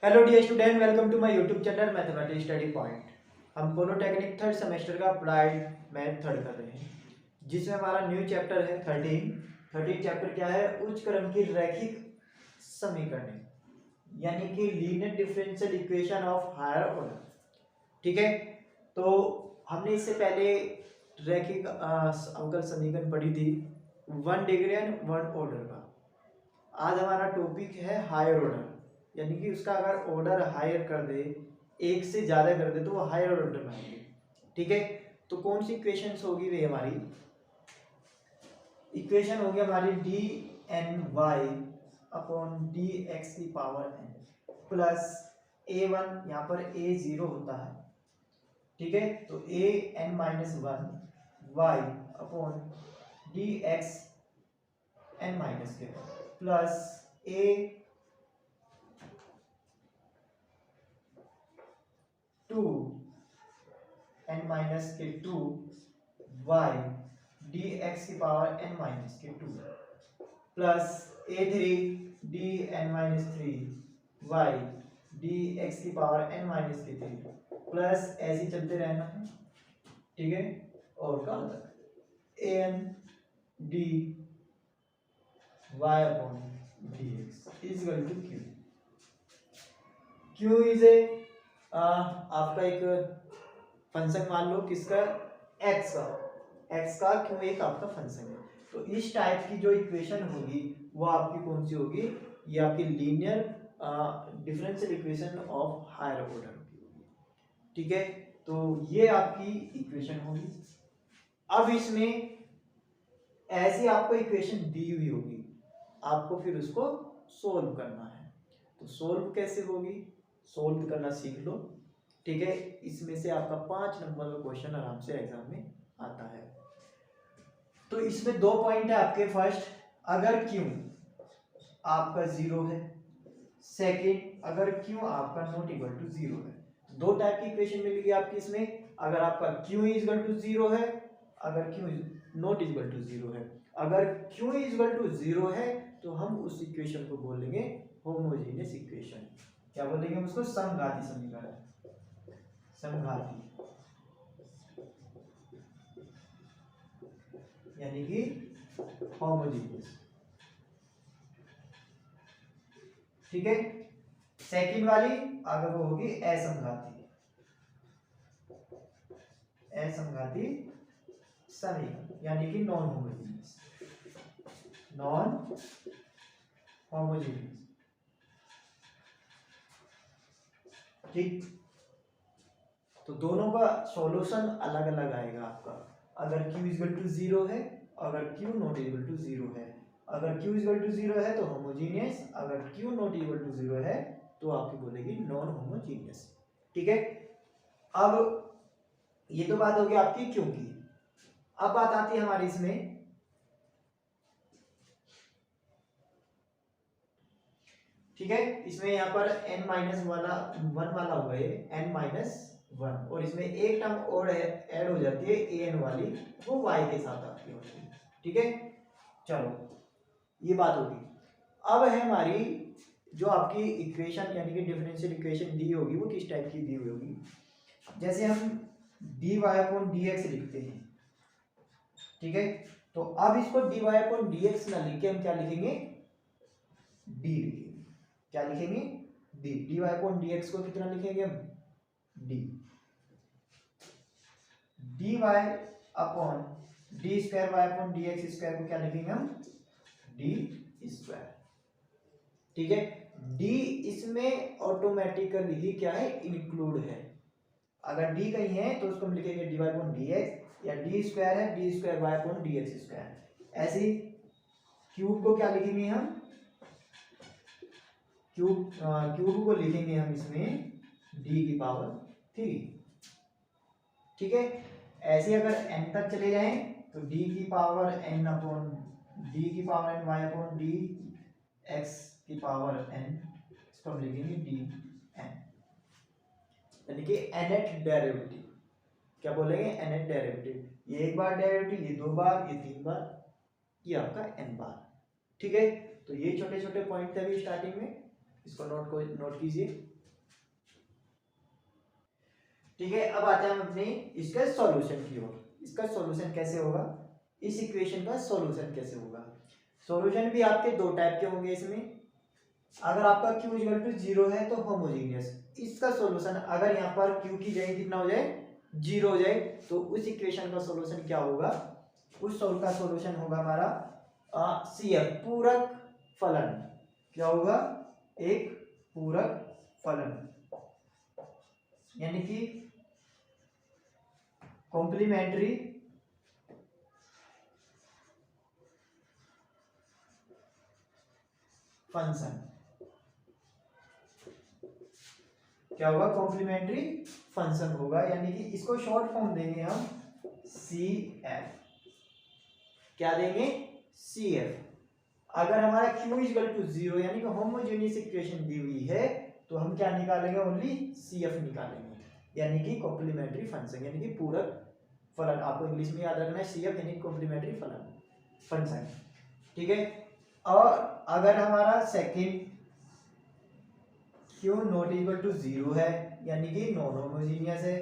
Hello dear student, welcome to my YouTube channel mathematics study point. हम polytechnic third semester का applied math third कर रहे हैं, जिसमें हमारा न्यू चैप्टर है 13 चैप्टर क्या है? उच्च क्रम की रैखिक समीकरण, यानी कि linear differential equation of higher order. ठीक है, तो हमने इससे पहले रैखिक अवकल समीकरण पढ़ी थी 1 डिग्री एंड 1 ऑर्डर का। आज हमारा टॉपिक है हायर ऑर्डर, यानी कि उसका अगर ऑर्डर हायर कर दे, एक से ज़्यादा कर दे, तो वो हायर ऑर्डर में आएंगे। ठीक है, तो कौन सी इक्वेशंस होगी वे हमारी? इक्वेशन होगी हमारी D N Y upon D X की power N plus A one, यहाँ पर ए जीरो होता है। ठीक है, तो A N minus one Y upon D X N minus के plus A two N minus K two Y D X की power N minus K two plus A three D N minus three Y D X की power N minus K three plus ऐसे चलते रहना है। ठीक है, और कहाँ तक? A N D Y upon D X is equal to Q. Q is A आपका एक फंक्शन मान लो, किसका? एक्स का क्यों एक आपका फंक्शन है। तो इस टाइप की जो इक्वेशन होगी वो आपकी कौन सी होगी? ये आपकी linear differential equation of higher order होगी। ठीक है, तो ये आपकी इक्वेशन होगी। अब इसमें ऐसी आपको इक्वेशन दी हुई होगी, आपको फिर उसको सोल्व करना है। तो सोल्व कैसे होगी? सोल्व करना सीख लो। ठीक है, इसमें से आपका 5 नंबर का क्वेश्चन आराम से एग्जाम में आता है। तो इसमें 2 पॉइंट है आपके। फर्स्ट, अगर क्यों आपका जीरो है। सेकंड, अगर क्यों आपका नॉट इक्वल टू जीरो है। दो टाइप की इक्वेशन मिलेगी आपकी इसमें। अगर आपका क्यों इज इक्वल टू जीरो है, अगर क्यों नॉट इक्वल टू जीरो है। अगर क्यों इज इक्वल टू जीरो है तो हम उस इक्वेशन को बोलेंगे होमोजेनियस इक्वेशन। क्या बोलेंगे हम उसको? समघाती समीकरण। समघाती यानी कि होमोजेनियस। ठीक है, सेकंड वाली अगर वो होगी असमघाती, असमघाती समीकरण यानी कि नॉन होमोजेनियस, नॉन होमोजेनियस। ठीक, तो दोनों का सॉल्यूशन अलग अलग आएगा आपका। अगर q इक्वल टू जीरो है, अगर q not equal to zero है। अगर q इक्वल टू जीरो है तो होमोजेनियस, अगर q not equal to zero है तो आपकी बोलेगी नॉन होमोजेनियस। ठीक है, अब ये तो बात होगी आपकी क्यों की। अब बात आती है हमारी इसमें, ठीक है, इसमें यहाँ पर n माइनस वाला वन वाला होगा ये n माइनस वन, और इसमें एक टर्म और ऐड हो जाती है ए एन वाली, वो y के साथ आती है। ठीक है, चलो ये बात होगी। अब है हमारी जो आपकी इक्वेशन, यानी कि डिफरेंशियल इक्वेशन दी होगी वो किस टाइप की दी हुई होगी? जैसे हम D Y upon D X लिखते हैं। ठीक है, तो अब इसको D Y upon D X ना लिख के हम क्या लिखेंगे? डी लिखेंगे। क्या लिखेंगे? D. D Y upon D X को कितना लिखेंगे हम? D. D Y upon D square Y upon D X square को क्या लिखेंगे हम? D square. ठीक है, डी इसमें ऑटोमेटिकली ही क्या है? इंक्लूड है। अगर डी कहीं है तो उसको हम लिखेंगे D Y upon D X, या डी स्क्वायर है D square Y upon D X square. ऐसे क्यूब को क्या लिखेंगे हम? क्यूब को लिखेंगे हम इसमें डी की पावर थ्री। ठीक है, ऐसे अगर n तक चले जाएं तो डी की पावर n अपॉन डी की power n Y upon D X की पावर n, इसको हम लिखेंगे डी n, यानी कि nth डेरिवेटिव। क्या बोलेंगे? nth derivative. ये एक बार डेरिवेटिव, ये दो बार, ये तीन बार, ये आपका n बार। ठीक है, तो ये छोटे छोटे पॉइंट थे अभी स्टार्टिंग में। इसको नोट कीजिए। ठीक है, अब आते हैं हम अपने इसके सॉल्यूशन की ओर। इसका सॉल्यूशन कैसे होगा, इस इक्वेशन का सॉल्यूशन कैसे होगा। सॉल्यूशन भी आपके दो टाइप के होंगे इसमें। अगर आपका q इक्वल टू 0 है तो होमोजीनियस, इसका सॉल्यूशन अगर यहाँ पर q की जगह कितना हो जाए 0 हो जाए, तो उस इक्वेशन का सॉल्यूशन क्या होगा, उस सोल का सॉल्यूशन होगा हमारा CF पूरक फलन। क्या होगा, एक पूरक फलन, यानी कि कॉम्प्लीमेंट्री फंक्शन। क्या होगा, कॉम्प्लीमेंट्री फंक्शन होगा, यानी कि इसको शॉर्ट फॉर्म देंगे हम CF। क्या देंगे, CF। अगर हमारा q इक्वल टू 0 यानी कि होमोजेनियस इक्वेशन दी हुई है, तो हम क्या निकालेंगे, ओनली CF निकालेंगे, यानी कि कॉम्प्लीमेंट्री फंक्शन, यानी कि पूरक फलन। आपको इंग्लिश में याद रखना है CF यानी कॉम्प्लीमेंट्री फलन फंक्शन। ठीक है, और अगर हमारा second q not equal to 0 है, यानी कि नॉन होमोजीनियस है,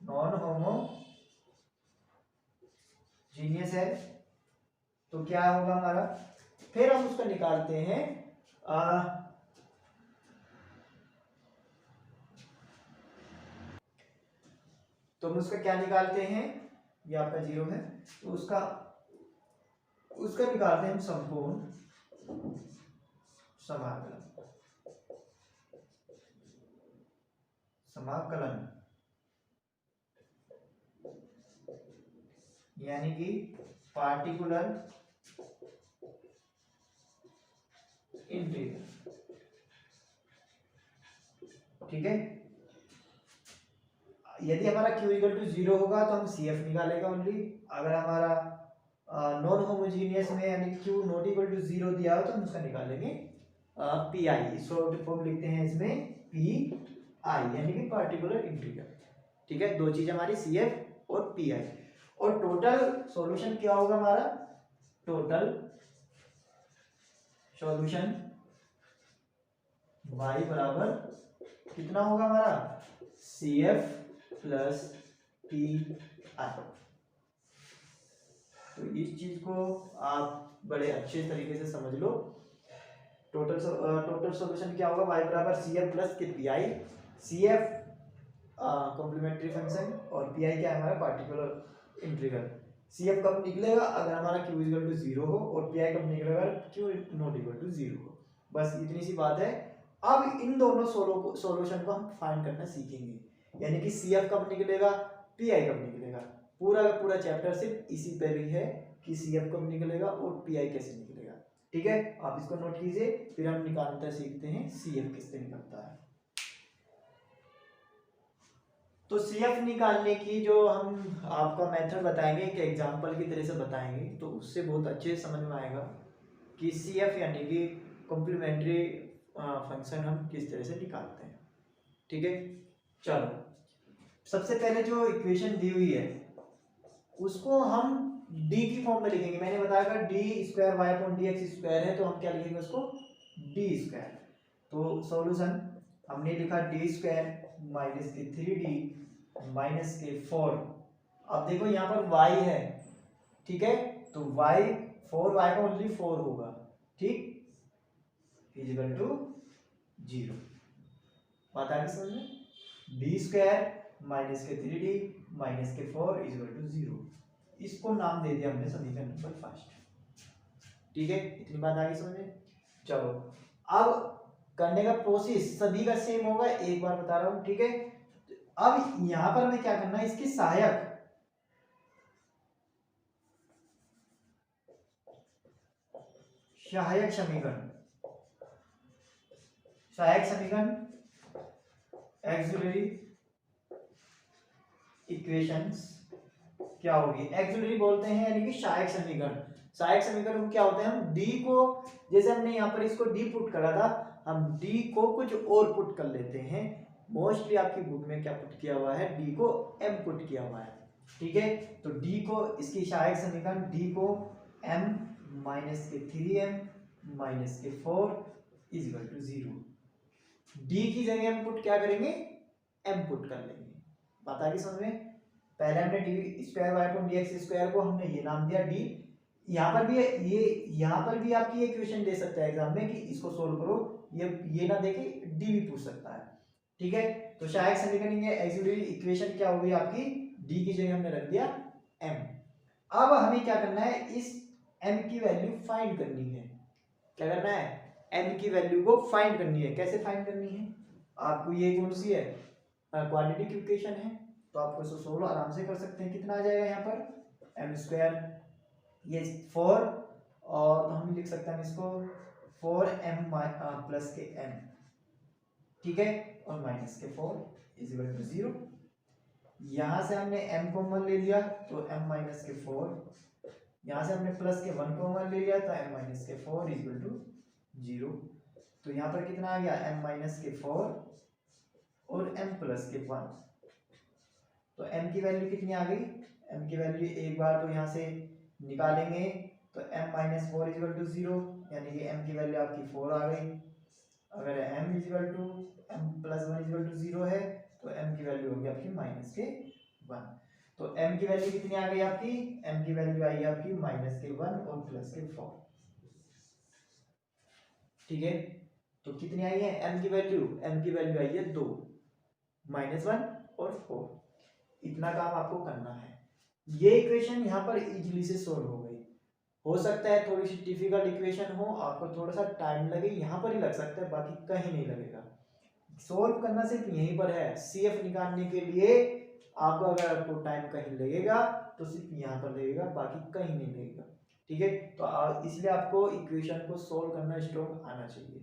नॉन होमोजीनियस है, तो क्या होगा हमारा, फिर हम उसका निकालते हैं तो हम उसका क्या निकालते हैं, ये आपका 0 है, तो उसका निकालते हैं हम संपूर्ण समाकलन, यानी कि पार्टिकुलर इंटीग्रल। ठीक है, यदि हमारा q इक्वल टू 0 होगा तो हम CF निकालेगा ओनली। अगर हमारा नॉन होमोजीनियस में यानी q नॉट इक्वल टू 0 दिया हो तो हम उसका निकालेंगे PI। शॉर्ट फॉर्म लिखते हैं इसमें PI, यानी कि पार्टिकुलर इंटीग्रल। ठीक है, दो चीज हमारी CF और PI। और टोटल सॉल्यूशन क्या होगा हमारा, टोटल सॉल्यूशन y बराबर कितना होगा हमारा, CF प्लस PI। तो इस चीज को आप बड़े अच्छे तरीके से समझ लो। टोटल सॉल्यूशन क्या होगा, y बराबर CF प्लस के PI। CF कॉम्प्लीमेंट्री फंक्शन और PI क्या है हमारा पार्टिकुलर इंटीग्रल। CF कब निकलेगा, अगर हमारा q इक्वल टू 0 हो, और PI कब निकलेगा, q नॉट इक्वल टू 0 हो। बस इतनी सी बात है। अब इन दोनों सॉल्यूशन को हम फाइंड करना सीखेंगे, यानी कि CF कब निकलेगा, PI कब निकलेगा। पूरा का पूरा चैप्टर सिर्फ इसी पर ही है कि CF कब निकलेगा और PI कैसे निकलेगा। ठीक है, आप इसको नोट कीजिए, फिर हम निकालना सीखते हैं CF किससे निकलता है। तो CF निकालने की जो हम आपका मेथड बताएंगे, एक एग्जांपल की तरह से बताएंगे, तो उससे बहुत अच्छे समझ में आएगा कि CF यानी कि कॉम्प्लीमेंट्री फंक्शन हम किस तरह से निकालते हैं। ठीक है, चलो सबसे पहले जो इक्वेशन दी हुई है उसको हम d की फॉर्म में लिखेंगे। मैंने बताया था d square Y upon D X square है, तो हम क्या लिखेंगे उसको d स्क्वायर। तो सॉल्यूशन हमने लिखा d स्क्वायर माइनस के 3d माइनस के 4। अब देखो यहाँ पर y है, ठीक है, तो y 4y का ओनली 4 होगा, ठीक, इजिकल टू 0। बात आ गई समझ में, d स्क्वायर माइनस के 3d माइनस के 4 इजिकल टू 0। इसको नाम दे दिया हमने समीकरण नंबर 5। ठीक है, इतनी बात आ गई समझ में। चलो अब करने का प्रोसेस सभी का सेम होगा, एक बार बता रहा हूं। ठीक है, अब यहां पर हमें क्या करना है, इसकी सहायक समीकरण एक्सिलरी इक्वेशंस क्या होगी, एक्सिलरी बोलते हैं, यानी कि सहायक समीकरण। सहायक समीकरण क्या होते हैं, हम d को, जैसे हमने यहाँ पर इसको d पुट करा था, हम d को कुछ और पुट कर लेते हैं। मोस्टली आपकी बुक में क्या पुट किया हुआ है, d को m पुट किया हुआ है। ठीक है, तो d को, इसकी सहायक समीकरण d को m माइनस के 3m माइनस के 4 इज इक्वल टू 0। डी की जगह हम पुट क्या करेंगे, एम पुट कर लेंगे। बात आ गई समझ में। पहले हमने D square Y upon D X square को हमने ये नाम दिया डी। यहाँ पर भी ये यहाँ पर भी आपकी ये क्वेश्चन दे सकता है एग्जाम में कि इसको सोल्व करो, ये ना देखे डी भी पूछ सकता है। ठीक है, तो सहायक समीकरण ये ऑक्सिलरी इक्वेशन क्या हो गई आपकी, डी की जगह हमने रख दिया एम। अब हमें क्या करना है, इस एम की वैल्यू फाइंड करनी है। क्या करना है, एम की वैल्यू को फाइंड करनी है। कैसे फाइंड करनी है, आपको ये कौन सी है, क्वाड्रेटिक इक्वेशन है, तो आप इसको सोल्व आराम से कर सकते हैं। कितना आ जाएगा यहाँ पर, एम स्क्वायर, ये 4 और तो हम लिख सकते हैं इसको 4m प्लस के m, ठीक है, और माइनस के 4 इज इक्वल टू 0। यहाँ से हमने m कॉमन ले लिया तो m माइनस के 4, यहाँ से हमने प्लस के 1 कॉमन ले लिया तो m माइनस के 4 इज इक्वल टू 0। तो यहाँ पर कितना आ गया, m माइनस के 4 और m प्लस के 1। तो m की वैल्यू कितनी आ गई, m की वैल्यू एक बार तो यहाँ से निकालेंगे तो m minus 4 is equal to 0, यानी कि m की वैल्यू आपकी 4 आ गई। अगर m is equal to m plus 1 is equal to 0 है तो m की वैल्यू होगी आपकी माइनस के 1। तो m की वैल्यू कितनी आ गई आपकी, m की वैल्यू आई आपकी माइनस के 1 और प्लस के 4। ठीक है, तो कितनी आई है m की वैल्यू, m की वैल्यू आई है 2, माइनस 1 और 4। इतना काम आपको करना है। ये इक्वेशन यहाँ पर इजीली से सोल्व हो गई। हो सकता है थोड़ी सी डिफिकल्ट इक्वेशन हो, आपको थोड़ा सा टाइम लगे, यहाँ पर ही लग सकता है, बाकी कहीं नहीं लगेगा। सोल्व करना सिर्फ यहीं पर है। सीएफ निकालने के लिए आपको अगर आपको टाइम कहीं लगेगा तो सिर्फ यहाँ पर लगेगा, बाकी कहीं नहीं लगेगा। ठीक है, तो इसलिए आपको इक्वेशन को सोल्व करना स्ट्रॉन्ग आना चाहिए।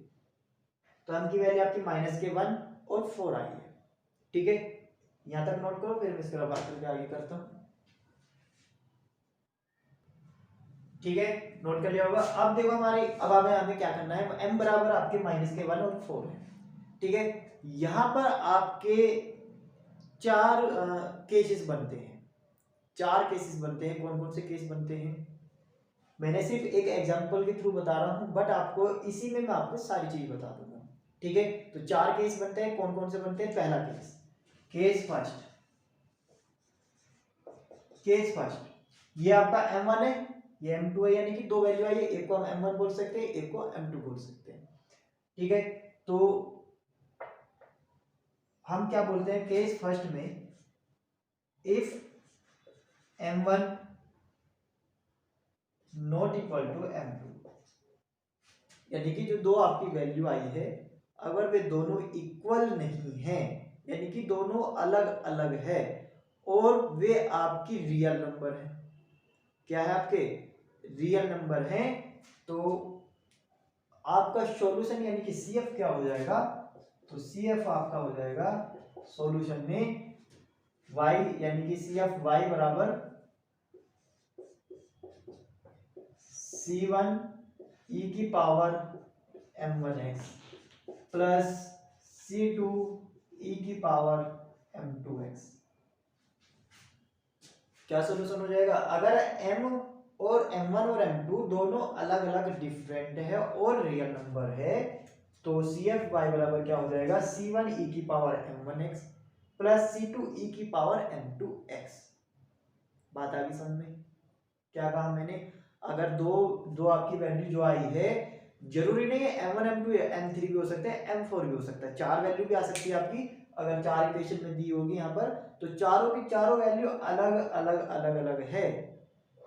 तो m की वैल्यू आपकी माइनस के 1 और 4 आई है। ठीक है, यहाँ तक नोट करो, फिर इसके बाद करके आगे करता हूँ। ठीक है, नोट कर लिया होगा। अब देखो हमारे, अब हमें क्या करना है, m बराबर आपके माइनस के 1 और 4 है। ठीक है, यहाँ पर आपके 4 केसेस बनते हैं। 4 केसेस बनते हैं। कौन कौन से केस बनते हैं, मैंने सिर्फ एक एग्जांपल के थ्रू बता रहा हूं, बट आपको इसी में मैं आपको सारी चीज बता दूंगा। ठीक है, तो 4 केस बनते हैं। कौन कौन से बनते हैं, पहला केस, केस फर्स्ट, ये आपका m1 है, ये m2 है, यानी कि 2 वैल्यू आई है। एक को हम m1 बोल सकते हैं, एक को m2 बोल सकते हैं। ठीक है, तो हम क्या बोलते हैं केस फर्स्ट में, if m1 not equal to m2, यानी कि जो दो आपकी वैल्यू आई है, अगर वे दोनों इक्वल नहीं हैं, यानी कि दोनों अलग अलग है और वे आपकी रियल नंबर है, क्या है आपके रियल नंबर हैं, तो आपका सॉल्यूशन यानी कि सीएफ क्या हो जाएगा, तो सीएफ आपका हो जाएगा सॉल्यूशन में y, यानी कि सीएफ y बराबर c1 e की power m1x plus c2 e की पावर m2x। क्या सॉल्यूशन हो जाएगा, अगर m और m1 और m2 दोनों अलग अलग डिफरेंट है और रियल नंबर है, तो CF y बराबर क्या हो जाएगा, c1 e की power m1x plus c2 e की पावर m2x। बात आ गई समझ में, क्या कहा मैंने, अगर दो आपकी वैल्यू जो आई है, जरूरी नहीं है m1 m2 m3 भी हो सकते हैं, m4 भी हो सकता है, 4 वैल्यू भी आ सकती है आपकी। अगर 4 इक्वेशन में दी होगी यहाँ पर, तो चारों की चारों वैल्यू अलग अलग है,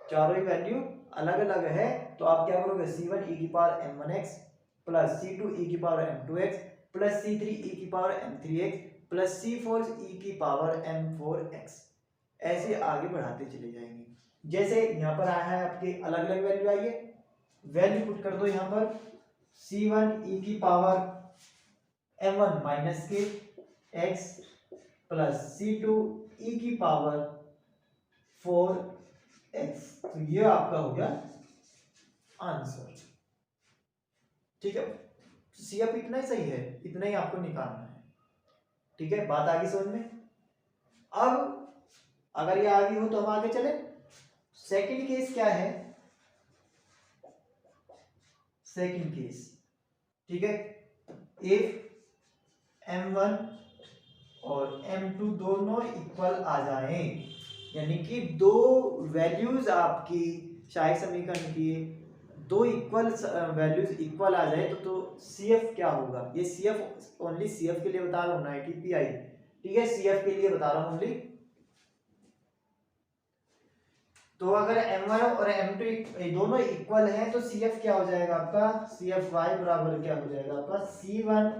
चारों ही वैल्यू अलग अलग है, तो आप क्या करोगे, c1 e की power m1x plus c2 e की power m2x plus c3 e की power m3x plus c4 e की पावर m4x, ऐसे आगे बढ़ाते चले जाएंगे। जैसे यहाँ पर आया है आपके अलग अलग वैल्यू आई है, वैल्यू पुट कर दो यहाँ पर, c1 e की पावर m1 माइनस के x प्लस c2 e की पावर 4x, तो ये आपका हो गया आंसर। ठीक है, सीएफ इतना ही सही है, इतना ही आपको निकालना है। ठीक है, बात आगे समझ में। अब अगर ये आगे हो तो हम आगे चले। सेकंड केस क्या है, सेकंड केस, ठीक है। इफ m1 और m2 दोनों इक्वल आ जाएं, यानी कि दो वैल्यूज आपकी शाही समीकरण की दो इक्वल वैल्यूज इक्वल आ जाए तो CF क्या होगा, ये CF ओनली CF के लिए बता रहा हूँ ना, ITPI, ठीक है, CF के लिए बता रहा हूँ ओनली। तो अगर m1 और m2 दोनों इक्वल हैं तो CF क्या हो जाएगा आपका, CFY बराबर क्या हो जाएगा आपका, C1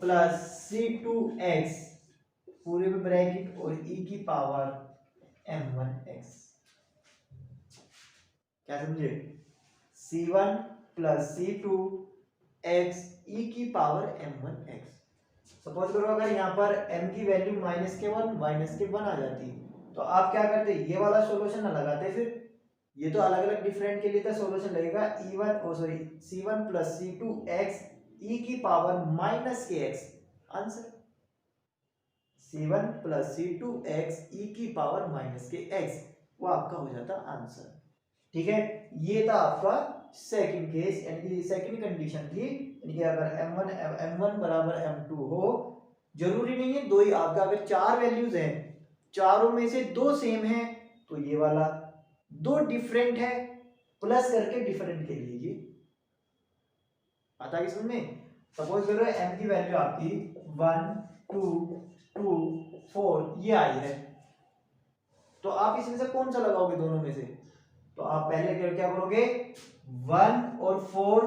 प्लस C2x पूरे में ब्रैकेट और e की पावर m1x, क्या समझे, C1 प्लस C2x e की पावर m1x। सपोज करो अगर यहाँ पर m की वैल्यू -1 आ जाती तो आप क्या करते, ये वाला सॉल्यूशन ना लगाते, फिर ये तो अलग अलग डिफरेंट के लिए तो सॉल्यूशन लगेगा C1 प्लस C2x e की power -kx, answer C1 plus C2x e की पावर -kx, वो आपका हो जाता आंसर, ठीक है। ये था आपका सेकंड केस, यानी कि सेकंड कंडीशन थी, यानी कि अगर m1 बराबर m2 हो, जरूरी नहीं है दो ही, आपका अगर चार वैल्यूज हैं, चारों में से दो सेम है तो ये वाला, दो डिफरेंट है प्लस करके डिफरेंट के लिए ये आता है समझ में। सपोज करो m की वैल्यू आपकी 1 2 2 4 ये आई है, तो आप इसमें से कौन सा लगाओगे दोनों में से, तो आप पहले क्या करोगे, 1 और 4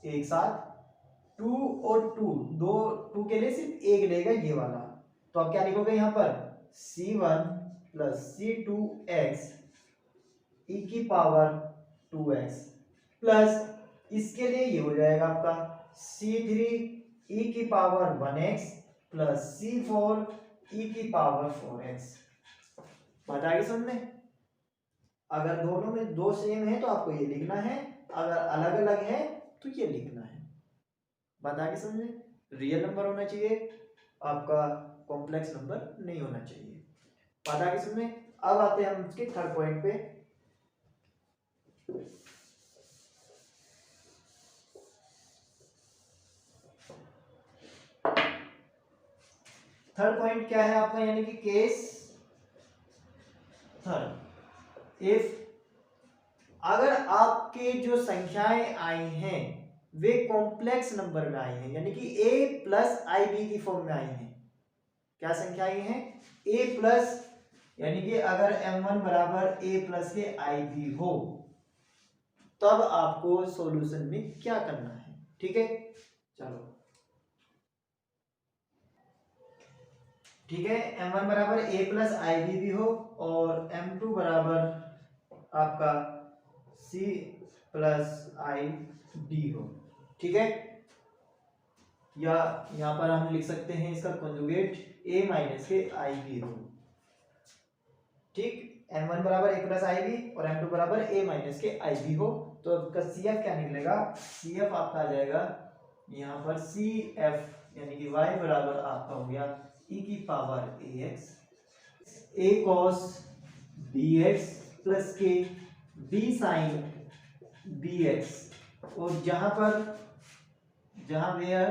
एक साथ, 2 और 2 दो, 2 के लिए सिर्फ एक लेगा ये वाला, तो आप क्या लिखोगे यहाँ पर C1 प्लस C2x e की पावर 2x प्लस इसके लिए ये हो जाएगा आपका C3 e की power 1x plus C4 e की पावर 4x। बात आ गई समझ में। अगर दोनों में दो सेम है तो आपको ये लिखना है, अगर अलग अलग है तो ये लिखना है। बात आ गई समझ में। रियल नंबर होना चाहिए, आपका कॉम्प्लेक्स नंबर नहीं होना चाहिए। बात आ गई समझ में। अब आते हैं हम इसके थर्ड पॉइंट पे। थर्ड पॉइंट क्या है आपका, यानी कि केस थर्ड, इफ अगर आपके जो संख्याएं आई हैं वे कॉम्प्लेक्स नंबर में आई हैं, यानी कि a प्लस आई बी की फॉर्म में आई हैं। क्या संख्या आई है, a प्लस, यानी कि अगर m1 बराबर a प्लस के आई बी हो तब आपको सॉल्यूशन में क्या करना है, ठीक है। चलो ठीक है, m1 बराबर a प्लस आई बी भी हो और m2 बराबर आपका c प्लस आई डी हो, ठीक है। या यहां पर हम लिख सकते हैं इसका कॉन्जुगेट a माइनस के आई बी हो, ठीक। m1 बराबर a प्लस आई बी और m2 बराबर a माइनस के आई बी हो, तो आपका CF क्या निकलेगा, CF आपका आ जाएगा यहाँ पर CF, यानी कि y बराबर आपका हो गया e की power ax, a cos bx plus के b sin bx, और जहां वेयर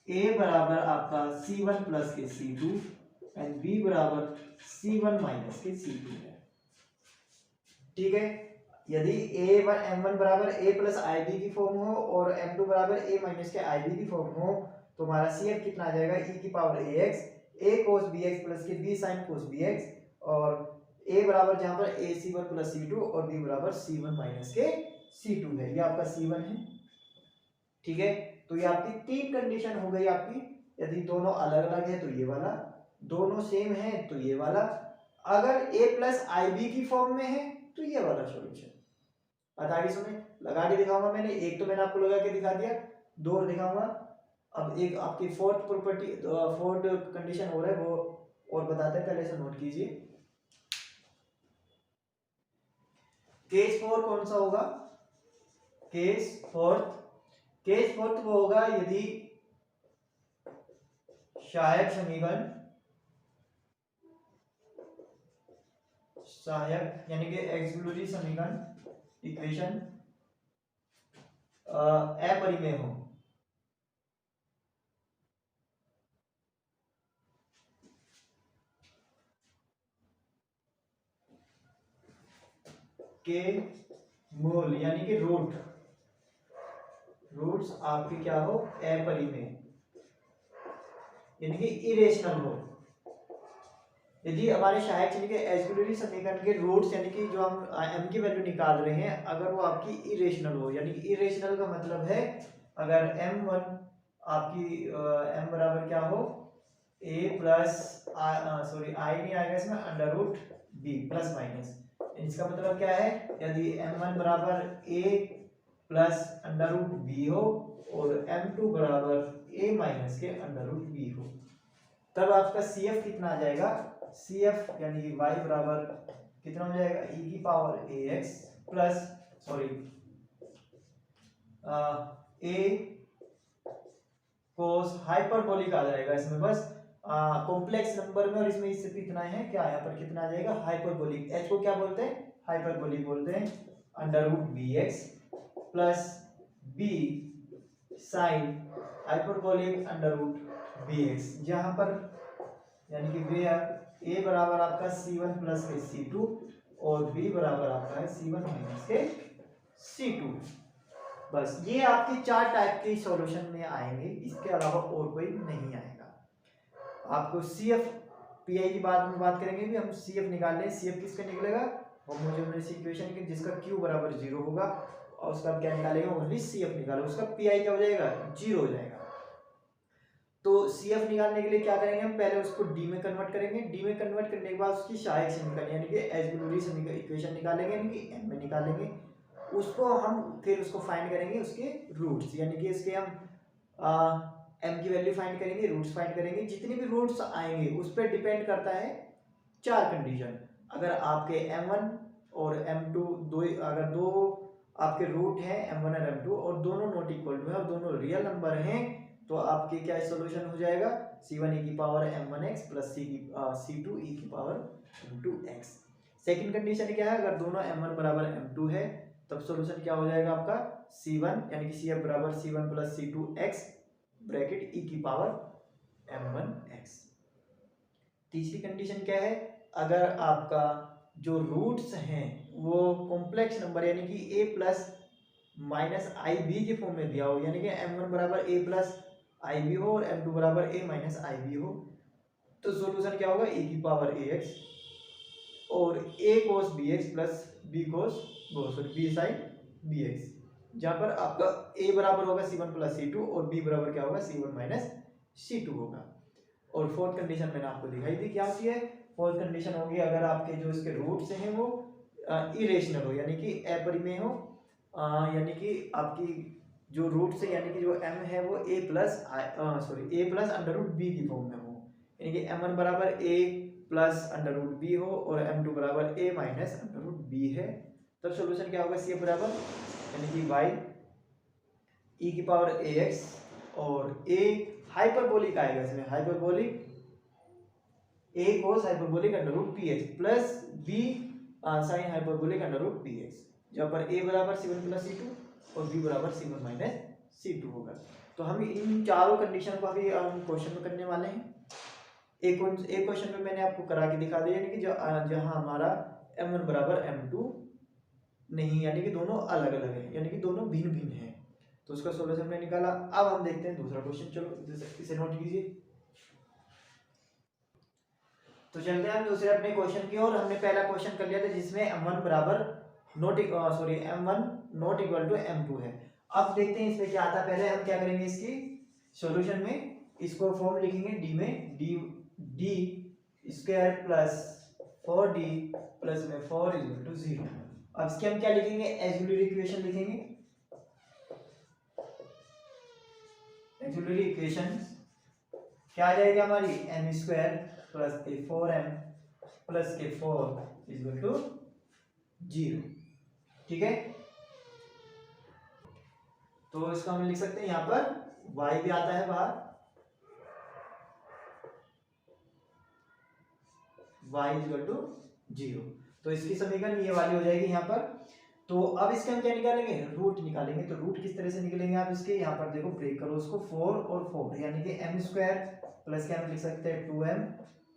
a बराबर आपका c1 प्लस के c2 एंड b बराबर c1 माइनस के c2 है, ठीक है। यदि m1 बराबर a प्लस आई बी की फॉर्म हो और m2 बराबर a माइनस के आई बी की फॉर्म हो तो हमारा CF कितना आ जाएगा, e की power ax, a cos bx plus के b sin cos bx, और a बराबर जहां पर a c1 प्लस c2 और b बराबर c1 माइनस के c2 है, ये आपका c1 है, ठीक है। तो ये आपकी तीन कंडीशन हो गई आपकी। यदि दोनों अलग अलग है तो ये वाला, दोनों सेम है तो ये वाला, अगर a प्लस आई बी की फॉर्म में है तो ये वाला सॉल्यूशन। बता के सुने, लगा के दिखाऊंगा मैंने, एक तो मैंने आपको लगा के दिखा दिया, दो और दिखाऊंगा। अब एक आपकी फोर्थ प्रॉपर्टी, फोर्थ कंडीशन हो रहा है वो और बताते हैं, पहले से नोट कीजिए। केस 4 कौन सा होगा, केस फोर्थ वो होगा यदि सहायक समीकरण, सहायक यानी कि एक्सक्लूसिव समीकरण, इक्वेशन अपरिमेय हो, के मूल यानी कि रूट्स आपके क्या हो, अपरिमेय यानी कि इरेशनल हो। यदि हमारे सहायक चल के एक्सक्लूसिव समीकरण के रूट्स यानी कि जो हम m की वैल्यू निकाल रहे हैं अगर वो आपकी इरेशनल हो, यानी कि इरेशनल का मतलब है अगर m1 आपकी m बराबर क्या हो, a प्लस सॉरी i नहीं आएगा इसमें, under root b plus minus. इसका मतलब क्या है, यदि m1 बराबर a plus under root b हो और m2 बराबर a माइनस के अंडर रूट b हो, तब आपका CF कितना आ जाएगा, CF यानी कि y बराबर कितना हो जाएगा, e की power ax plus sorry a cos hyperbolic आ जाएगा इसमें, बस कॉम्प्लेक्स नंबर में और इसमें इससे कितना है, क्या यहाँ पर कितना आ जाएगा, हाइपरबोलिक। h को क्या बोलते हैं, हाइपरबोलिक बोलते हैं, under root bx plus b sine hyperbolic under root bx, जहां पर यानी कि वेयर a बराबर आपका c1 प्लस के c2 और b बराबर आपका है c1 माइनस के c2। बस ये आपके 4 टाइप के सॉल्यूशन में आएंगे, इसके अलावा और कोई नहीं आएगा। आपको CF PI की बात में बात करेंगे भी हम, CF निकाल लें, CF किसका निकलेगा, होमोजेनियस इक्वेशन के जिसका Q बराबर 0 होगा और उसका क्या निकालेंगे, ओनली CF निकालो, उसका PI क्या हो जाएगा, 0 हो जाएगा। तो CF निकालने के लिए क्या करेंगे, हम पहले उसको D में कन्वर्ट करेंगे, D में कन्वर्ट करने के बाद उसकी सहायक समीकरण यानी कि एल्जेब्रिक समीकरण इक्वेशन निकालेंगे, यानी कि M में निकालेंगे, उसको हम फिर उसको फाइंड करेंगे उसके रूट्स, यानी कि इसके हम M की वैल्यू फाइंड करेंगे, रूट्स फाइंड करेंगे, जितने भी रूट्स आएंगे उस पर डिपेंड करता है 4 कंडीशन। अगर आपके M1 और M2 अगर दो आपके रूट हैं M1 और M2 और दोनों नॉट इक्वल टू है और दोनों रियल नंबर हैं, तो आपके क्या सॉल्यूशन हो जाएगा, c1 e की power m1x plus c2 e की पावर m2x। सेकंड कंडीशन क्या है, अगर दोनों m1 बराबर m2 है तब सॉल्यूशन क्या हो जाएगा आपका c1 यानी कि cf बराबर c1 plus c2x bracket e की पावर m1x। तीसरी कंडीशन क्या है, अगर आपका जो रूट्स हैं वो कॉम्प्लेक्स नंबर यानी कि a plus minus I B के फॉर्म में दिया हो, यानी कि m1 बराबर a प्लस आई बी हो और m2 बराबर a माइनस आई बी हो, तो सॉल्यूशन क्या होगा, e की पावर ax और a cos bx plus b cos b sin bx, जहां पर आपका a बराबर होगा c1 प्लस c2 और b बराबर क्या होगा, c1 माइनस c2 होगा। और फोर्थ कंडीशन मैंने आपको दिखाई थी, क्या होती है, फोर्थ कंडीशन होगी अगर आपके जो इसके रूट्स हैं वो इरेशनल हो यानी कि अपरिमेय हो, यानी कि आपकी जो रूट्स है यानी कि जो m है वो a plus under root b की फॉर्म में हो, यानी कि m1 बराबर a plus under root b हो और m2 बराबर a minus under root b है, तब सॉल्यूशन क्या होगा, CF बराबर यानी कि y e की पावर ax और a हाइपरबोलिक आएगा इसमें, hyperbolic a cos hyperbolic under root px plus b sin hyperbolic under root px, जहां पर a बराबर c1 प्लस c2 और b बराबर c1 माइनस c2 होगा। तो हम इन चारों कंडीशन को अभी हम क्वेश्चन में करने वाले हैं। एक क्वेश्चन में मैंने आपको करा के दिखा दिया, यानी कि जहां हमारा m1 बराबर m2 नहीं, यानी कि दोनों अलग अलग है, यानी कि दोनों भिन्न भिन्न है, तो उसका सॉल्यूशन मैंने निकाला। अब हम देखते हैं दूसरा क्वेश्चन, चलो इसे नोट कीजिए। तो चलते हैं हम दूसरे अपने क्वेश्चन की ओर। हमने पहला क्वेश्चन कर लिया था जिसमें m1 बराबर m1 not equal to m2 है। अब देखते हैं इसमें क्या आता है, पहले हम क्या करेंगे, इसकी सॉल्यूशन में इसको फॉर्म लिखेंगे d में d square plus 4d plus में 4 इक्वल टू 0। अब इसके हम क्या लिखेंगे, एक्सिलरी इक्वेशन लिखेंगे, एक्सिलरी इक्वेशन क्या आ जाएगी हमारी, m स्क्वायर प्लस के 4m प्लस के 4 इक्वल टू 0, ठीक है। तो इसका हम लिख सकते हैं, यहाँ पर y भी आता है बाहर, y इक्वल टू 0, तो इसकी समीकरण ये वाली हो जाएगी यहाँ पर तो अब इसके हम क्या निकालेंगे, रूट निकालेंगे। तो रूट किस तरह से निकलेंगे आप इसके, यहाँ पर देखो ब्रेक करो उसको, 4 और 4 यानी कि m स्क्वायर प्लस क्या हम लिख सकते हैं 2m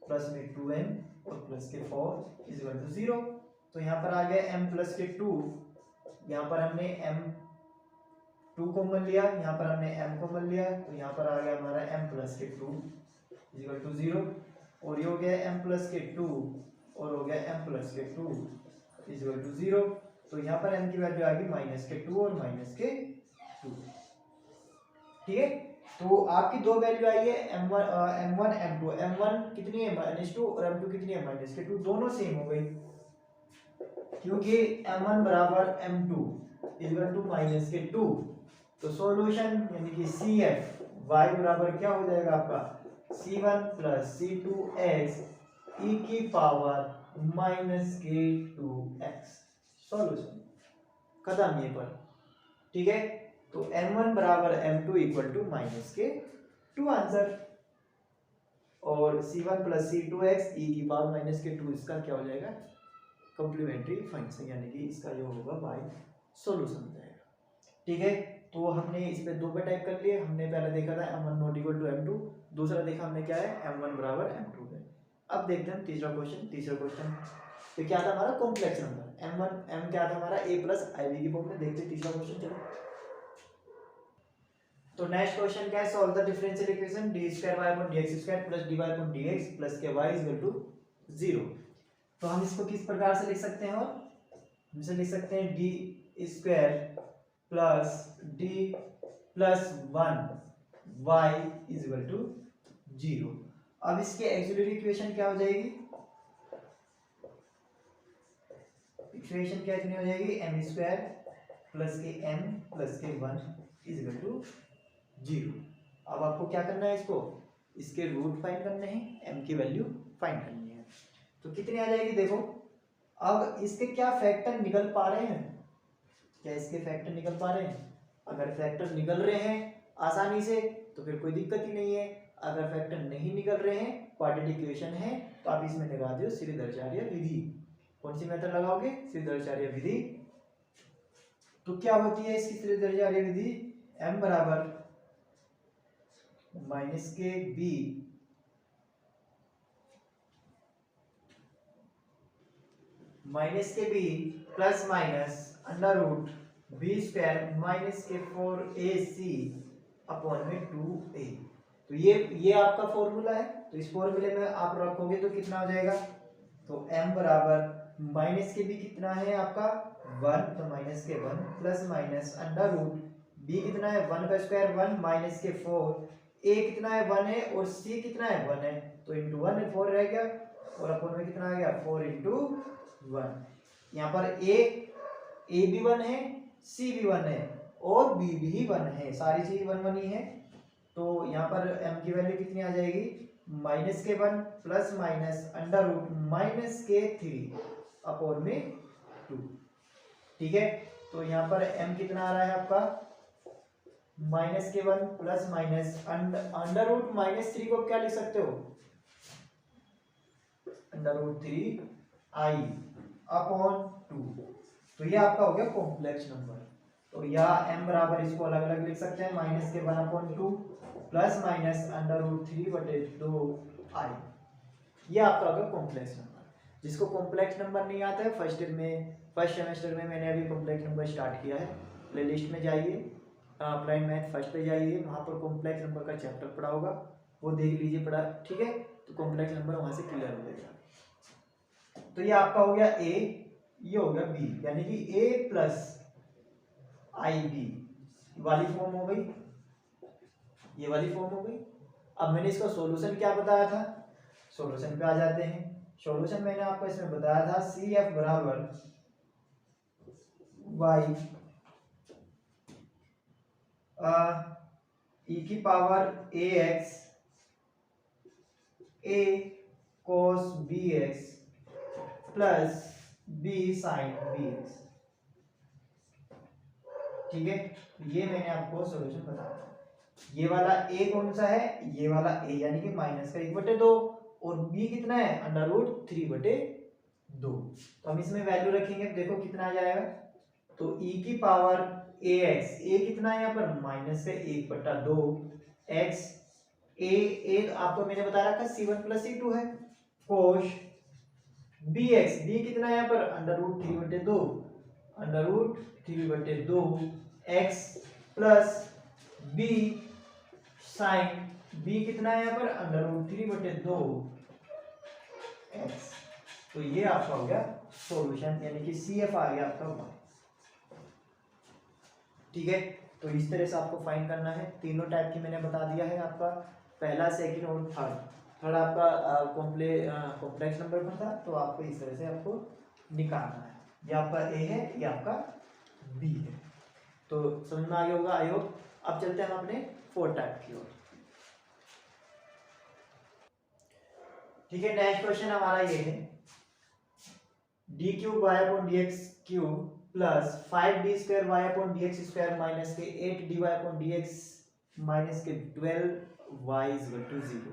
प्लस में 2n और प्लस के 4 इज इक्वल टू 0। तो यहाँ पर आ गया m प्लस के 2, यहाँ पर हमने m2 कॉमन लिया, यहाँ पर हमने m कॉमन लिया, तो यहाँ पर आ गया हमारा m प्लस के 2 इज इक्वल टू 0। और ये हो गया m प्लस के 2 और हो गया m प्लस के 2 इज इक्वल टू 0। तो यहाँ पर m की वैल्यू आ गई माइनस के 2 और माइनस के 2। ठीक है, तो आपकी दो वैल्यू आई है m1 m2। m1 कितनी है -2 और m2 कितनी है -2, दोनों सेम हो गई क्योंकि m1 बराबर m2 इज इक्वल टू -2। तो सॉल्यूशन यानी कि CF y बराबर क्या हो जाएगा आपका C1 प्लस C2x e की पावर -k2x। सॉल्यूशन खत्म ये पर। ठीक है, तो m1 बराबर m2 equal to -k2 answer, और C1 प्लस C2x e की पावर -k2 इसका क्या हो जाएगा कॉम्प्लीमेंट्री फंक्शन, यानी कि इसका जो होगा y सॉल्यूशन हो जाएगा। ठीक है, तो हमने इस पे दो पे टाइप कर लिए। हमने पहले देखा था m1 not equal to m2, दूसरा देखा हमने क्या है m1 बराबर m2 है। अब देखते हैं तीसरा क्वेश्चन। तो क्या था हमारा कॉम्प्लेक्स नंबर m क्या था हमारा a प्लस ib की फॉर्म में। देखते हैं तीसरा क्वेश्चन। चलो, तो नेक्स्ट क्वेश्चन क्या है, solve the differential equation d2y/dx² plus dy/dx plus के y इज इक्वल टू 0। तो हम इसको किस प्रकार से लिख सकते हैं, और हम इसे लिख सकते हैं d² plus d plus 1 y is equal to 0। अब इसके एक्सिलरी इक्वेशन क्या हो जाएगी, इक्वेशन क्या कितनी हो जाएगी m² प्लस के m प्लस के 1 इज इक्वल टू 0। अब आपको क्या करना है, इसके रूट फाइंड करने हैं, m की वैल्यू फाइंड करनी है। तो कितनी आ जाएगी देखो, अब इसके क्या फैक्टर निकल पा रहे हैं, क्या इसके फैक्टर निकल पा रहे हैं। अगर फैक्टर निकल रहे हैं आसानी से तो फिर कोई दिक्कत ही नहीं है। अगर फैक्टर नहीं निकल रहे हैं, क्वाड्रेटिक इक्वेशन है, तो आप इसमें लगा दो श्रीधराचार्य विधि। कौन सी मेथड लगाओगे, श्रीधराचार्य विधि। तो क्या होती है इसकी श्रीधराचार्य विधि, m बराबर -kb plus minus under root b² -k4ac upon में 2a। तो ये आपका फॉर्मूला है। तो इस फॉर्मूले में आप रखोगे तो कितना हो जाएगा, तो m बराबर -kb कितना है आपका 1, तो -k1 plus minus under root b कितना है 1 का स्क्वायर 1 -k4, a कितना है 1 है और c कितना है 1 है, तो इंटू 1 4 रह गया और अपॉन में कितना आ गया 4 इंटू 1। यहाँ पर a भी 1 है, c भी 1 है और b भी 1 है, सारी चीज 1 1 ही है। तो यहाँ पर m की वैल्यू कितनी आ जाएगी -k1 plus minus under root -k3 upon में 2। ठीक है, तो यहाँ पर m कितना आ रहा है आपका -k1 plus minus under root -3 को क्या लिख सकते हो, अंडर रूट 3i अपॉन 2। तो ये आपका हो गया कॉम्प्लेक्स नंबर। तो या m बराबर इसको अलग अलग लिख सकते हैं -k1 upon 2 plus minus under root 3/2i। ये आपका हो गया कॉम्प्लेक्स नंबर। जिसको कॉम्प्लेक्स नंबर नहीं आता है, फर्स्ट सेमेस्टर में मैंने अभी कॉम्प्लेक्स नंबर स्टार्ट किया है, प्लेलिस्ट में जाइए, अप्लाइड मैथ फर्स्ट पे जाइए, वहाँ पर कॉम्प्लेक्स नंबर का चैप्टर पढ़ा होगा, वो देख लीजिए पढ़ा। ठीक है, तो कॉम्प्लेक्स नंबर वहाँ से क्लियर हो जाएगा। तो ये आपका हो गया a, ये हो गया b, यानी कि a प्लस ib वाली फॉर्म हो गई, ये वाली फॉर्म हो गई। अब मैंने इसका सॉल्यूशन क्या बताया था, सॉल्यूशन पे आ जाते हैं। सॉल्यूशन मैंने आपको इसमें बताया था CF बराबर y e की power ax a cos bx plus b sin bx। ठीक है, ये मैंने आपको सॉल्यूशन बताया। ये वाला a कौन सा है, ये वाला a यानी कि माइनस का 1/2 और b कितना है अंडर रूट 3/2। तो हम इसमें वैल्यू रखेंगे, देखो कितना आ जाएगा तो e की पावर ax, a कितना है यहाँ पर माइनस है 1/2 x, a आपको मैंने बता रखा c1 + c2 है, कोश bx, b कितना है यहाँ पर √3/2 x plus b sine b कितना है यहाँ पर √3/2 x। तो ये आपका हो गया सॉल्यूशन, यानी कि CF आ गया आपका 1। ठीक है, तो इस तरह से आपको फाइंड करना है। तीनों टाइप की मैंने बता दिया है आपका, पहला, सेकंड और थर्ड आपका कॉम्प्लेक्स नंबर पर था, तो आपको इस तरह से आपको निकालना है। ये आपका ए है, ये आपका बी है। तो समझ में आ गया होगा आई होप। अब चलते हैं हम अपने फोर्थ टाइप की ओर। ठीक है, नेक्स्ट क्वेश्चन हमारा ये है d³ y/dx³ plus 5d² y/dx² minus के 8dy/dx माइनस के 12y = 0।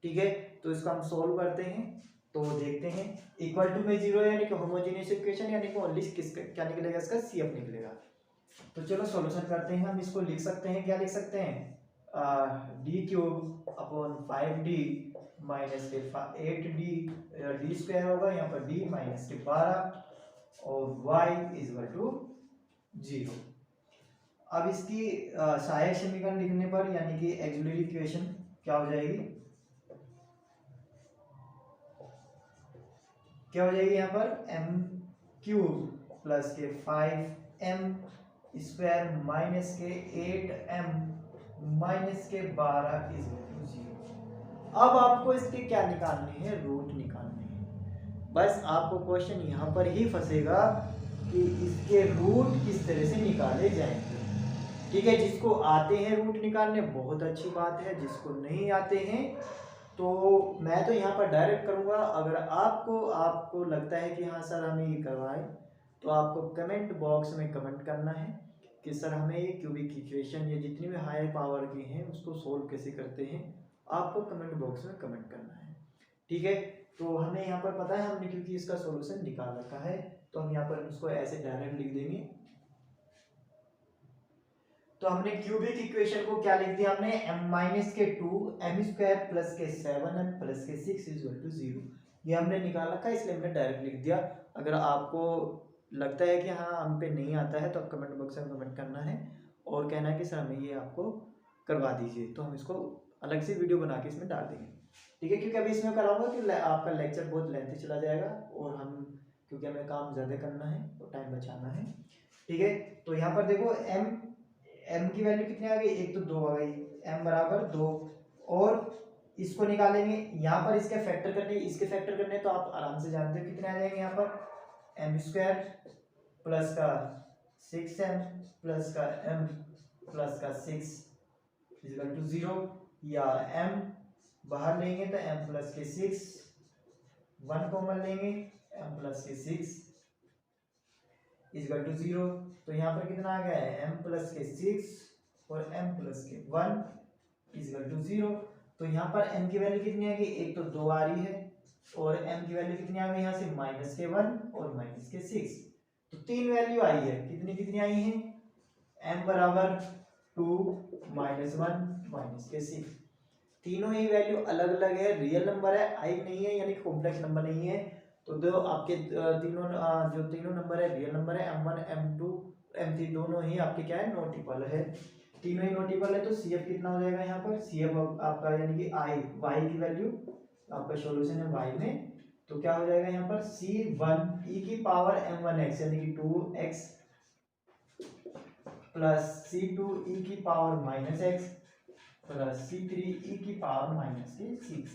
ठीक है, तो इसको हम सोल्व करते हैं। तो देखते हैं, इक्वल टू में 0 यानी कि होमोजेनियस इक्वेशन, यानी कि ओनली किसका क्या निकलेगा, इसका CF निकलेगा। तो चलो सॉल्यूशन करते हैं। हम इसको लिख सकते हैं, क्या लिख सकते हैं, d³ 5d माइनस के 8d, d² होगा यहाँ पर d माइनस के 12 और y = 0। अब इसकी सहायक समीकरण लिखने पर, यानी कि ऑक्सिलरी इक्वेशन क्या हो जाएगी, क्या हो जाएगी यहाँ पर m³ प्लस के 5m² माइनस के 8m माइनस के 12 = 0। अब आपको इसके क्या निकालने हैं, रूट निकालने हैं। बस आपको क्वेश्चन यहाँ पर ही फंसेगा कि इसके रूट किस तरह से निकाले जाएंगे। ठीक है, जिसको आते हैं रूट निकालने बहुत अच्छी बात है, जिसको नहीं आते हैं तो मैं तो यहाँ पर डायरेक्ट करूँगा। अगर आपको लगता है कि हाँ सर हमें ये करवाए, तो आपको कमेंट बॉक्स में कमेंट करना है कि सर हमें ये क्यूबिक इक्वेशन या जितनी भी हाई पावर की हैं उसको सोल्व कैसे करते हैं, आपको कमेंट बॉक्स में कमेंट करना है। ठीक है, तो हमें यहाँ पर पता है हमने क्योंकि इसका सॉल्यूशन निकाल रखा है, तो हम यहाँ पर इसको ऐसे डायरेक्ट लिख देंगे। तो हमने क्यूबिक इक्वेशन को क्या लिख दिया, हमने m-2 m² प्लस के 7m प्लस के 6 = 0। ये हमने निकाल रखा है, इसलिए हमने डायरेक्ट लिख दिया। अगर आपको लगता है कि हाँ हम पे नहीं आता है, तो आप कमेंट बॉक्स में कमेंट करना है और कहना है कि सर हमें ये आपको करवा दीजिए, तो हम इसको अलग से वीडियो बना के इसमें डाल देंगे। ठीक है, क्योंकि अभी इसमें कराऊंगा कि आपका लेक्चर बहुत लेंथी चला जाएगा, और हम क्योंकि हमें काम ज़्यादा करना है और टाइम बचाना है। ठीक है, तो यहाँ पर देखो m की वैल्यू कितनी आ गई, एक तो 2 आ गई, m = 2, और इसको निकालेंगे। यहाँ पर इसके फैक्टर करने तो आप आराम से जानते हो कितने आ जाएंगे, यहाँ पर m² प्लस का 6m प्लस का m प्लस का 6 = 0, या m बाहर लेंगे तो m प्लस के 6, 1 कॉमन लेंगे, m प्लस के 6 = 0। तो यहाँ पर कितना आ गया है, m प्लस के 6 और m प्लस के 1 = 0। तो यहाँ पर m की वैल्यू कितनी आ गई, एक तो 2 आ रही है, और m की वैल्यू कितनी आ गई यहाँ से, -1 और -6। तो 3 वैल्यू आई है, कितनी आई है, m = 2 -1 -6। तीनों ही वैल्यू अलग अलग है, रियल नंबर है, आई नहीं है, यानी कॉम्प्लेक्स नंबर नहीं है। तो दो आपके तीनों नंबर है रियल नंबर है, m1 m2 m3 दोनों ही आपके क्या है, नोटिपल है, तीनों ही नोटिपल है। तो CF कितना हो जाएगा यहाँ पर, CF आपका यानी कि y की वैल्यू, आपका सॉल्यूशन है y में, तो क्या हो जाएगा यहाँ पर C1 e⁻ m1x यानी कि 2x plus C2 e⁻−x plus C3 e⁻−6x।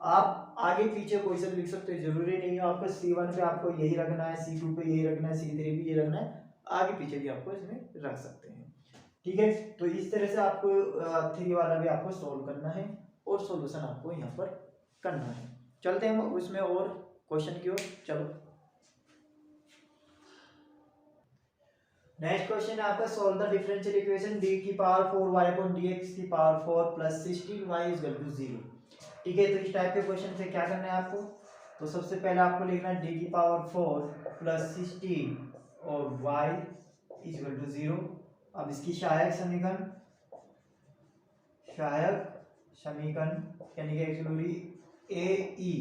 आप आगे पीछे कोई सा लिख सकते हो, जरूरी नहीं है आपको C1 पे आपको यही रखना है, C2 पे यही रखना है, C3 पे यही रखना है, आगे पीछे भी आपको इसमें रख सकते हैं। ठीक है, तो इस तरह से आपको 3 वाला भी आपको सोल्व करना है और सॉल्यूशन आपको यहाँ पर करना है। चलते हैं उसमें और क्वेश्चन की ओर। चलो नेक्स्ट क्वेश्चन है आपका, solve the differential equation d⁴ y/dx⁴ plus 16y = 0। ठीक है, तो इस टाइप के क्वेश्चन से क्या करना है आपको, तो सबसे पहले आपको लिखना है d⁴ प्लस 16 और y इक्वल टू 0। अब इसकी सहायक समीकरण यानी कि एक्चुअली ए ई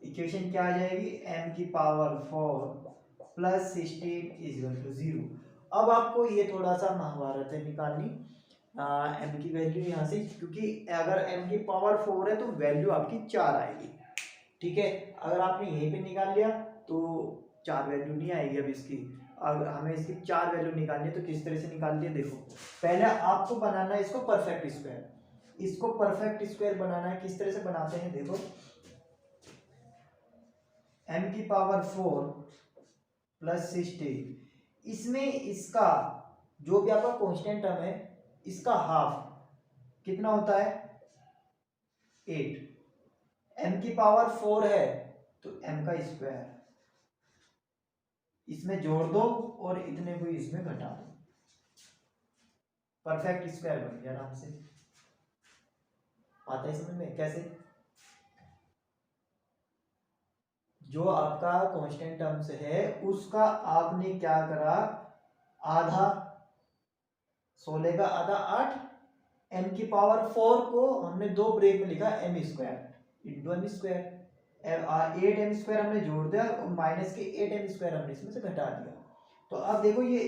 इक्वेशन क्या आ जाएगी, m की पावर 4 प्लस 16 इक्वल टू 0। अब आपको ये थोड़ा सा महाभारत है निकालनी, m की वैल्यू यहाँ से, क्योंकि अगर m की पावर 4 है तो वैल्यू आपकी 4 आएगी, ठीक है। अगर आपने यहीं पे निकाल लिया तो 4 वैल्यू नहीं आएगी। अब इसकी अगर हमें इसकी 4 वैल्यू निकालनी है तो किस तरह से निकालनी है, देखो पहले आपको बनाना है इसको परफेक्ट स्क्वायर। इसको परफेक्ट स्क्वायर बनाना है, किस तरह से बनाते हैं, देखो m की पावर 4 प्लस 16, इसमें इसका जो भी आपका कांस्टेंट टर्म है इसका हाफ कितना होता है 8। m की पावर 4 है तो m का स्क्वायर इसमें जोड़ दो और इतने को इसमें घटा दो, परफेक्ट स्क्वायर बन गया आराम से। आता है समझ में कैसे, जो आपका कांस्टेंट टर्म्स है उसका आपने क्या करा, आधा 16 का आधा 8, m की पावर 4 को हमने दो ब्रेक में लिखा m square into m square, 8m square हमने जोड़ दिया और माइनस के 8m स्क्वायर हमने इसमें से घटा दिया। तो अब देखो ये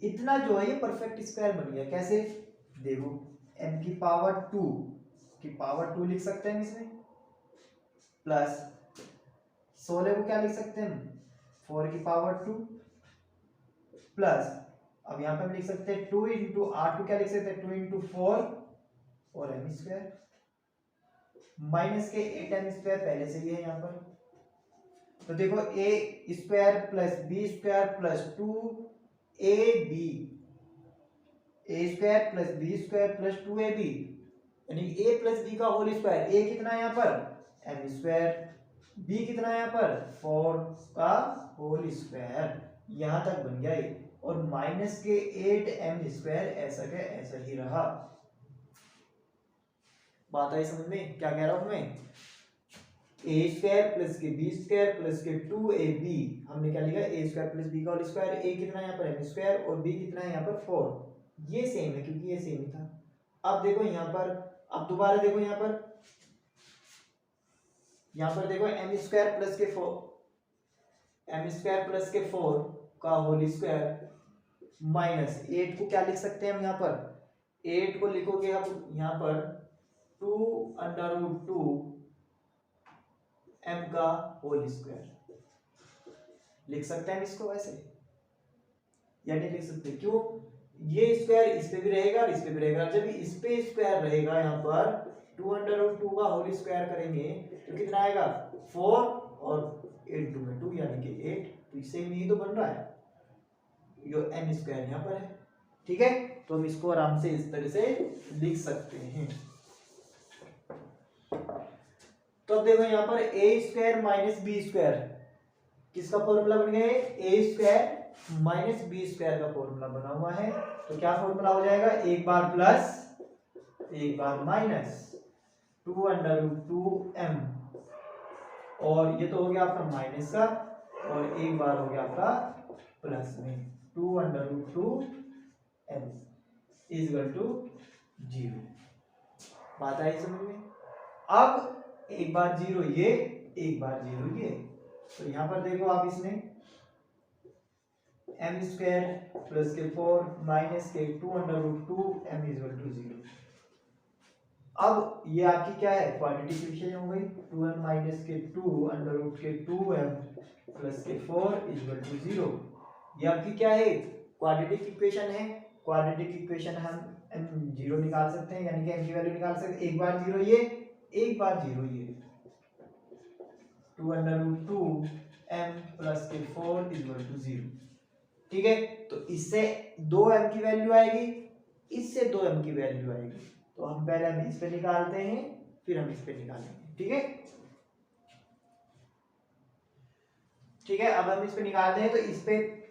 इतना जो है ये परफेक्ट स्क्वायर बन गया। कैसे, देखो m की पावर 2 लिख सकते हैं इसमें, प्लस 16 को क्या लिख सकते हैं 4 की पावर 2, प्लस अब यहाँ पे हम लिख सकते हैं 2 इंटू 8 को क्या लिख सकते हैं 2 इंटू 4 और m स्क्वायर, माइनस के 8m स्क्वायर पहले से ही है यहाँ पर। तो देखो a square plus b square plus 2ab, a square plus b square plus 2ab यानी a प्लस b का होल स्क्वायर। a कितना है यहाँ पर m स्क्वायर, b कितना है यहाँ पर 4 का होल स्क्वायर, यहाँ तक बन गया ये। और माइनस के 8m स्क्वायर ऐसा के ऐसा ही रहा। बात आई समझ में क्या कह रहा हूं मैं, a स्क्वायर प्लस के b स्क्वायर प्लस के 2ab, हमने क्या लिखा a स्क्वायर प्लस b का होल स्क्वायर, a कितना है यहाँ पर m स्क्वायर और b कितना है यहाँ पर 4, ये सेम है क्योंकि ये सेम ही था। अब देखो यहाँ पर, अब दोबारा देखो यहाँ पर देखो m स्क्वायर प्लस के 4 का होल स्क्वायर माइनस 8 को क्या लिख सकते हैं हम यहाँ पर, 8 को लिखोगे अब यहाँ पर 2√2 m का होल स्क्वायर लिख सकते हैं इसको वैसे, या नहीं लिख सकते, क्यों, ये स्क्वायर इस पे भी रहेगा और इस पे भी रहेगा। जब इस पे स्क्वायर रहेगा यहाँ पर 2√2 का होल स्क्वायर करेंगे तो कितना आएगा 4 और 8 2 में 2 यानी कि 8, तो इससे ही तो बन रहा है जो m स्क्वायर यहाँ पर है, ठीक है। तो हम इसको आराम से इस तरह से लिख सकते हैं। तो अब देखो यहाँ पर a square minus B square किसका फॉर्मूला बन गया है, a square minus B square का फॉर्मूला बना हुआ है। तो क्या फॉर्मूला हो जाएगा, एक बार प्लस एक बार माइनस 2√2m, और ये तो हो गया आपका माइनस का, और एक बार हो गया आपका प्लस में 2√2m इक्वल टू 0। बात आई समझ में। अब एक बार 0 ये, एक बार 0 ये, तो यहां पर देखो आप इसमें m स्क्वायर प्लस के 4 माइनस के 2√2m इक्वल टू 0। अब ये आपकी क्या है, क्वाड्रेटिक इक्वेशन हो गई, 2m माइनस के 2√2m प्लस के 4 इक्वल टू 0। ये आपकी क्या है, क्वाड्रेटिक इक्वेशन है। क्वाड्रेटिक इक्वेशन हम m0 निकाल सकते हैं, यानी कि m की वैल्यू निकाल सकते हैं, एक बार 0 ये, एक बार 0 ये, 2√2m प्लस के 4 इक्वल टू 0, ठीक है। तो इससे 2m की वैल्यू आएगी, इससे 2m की वैल्यू आएगी, तो हम पहले हम इस पे निकालते हैं फिर हम इस पे निकालेंगे, ठीक है। ठीक है, अब हम इस पे निकालते हैं तो इस पे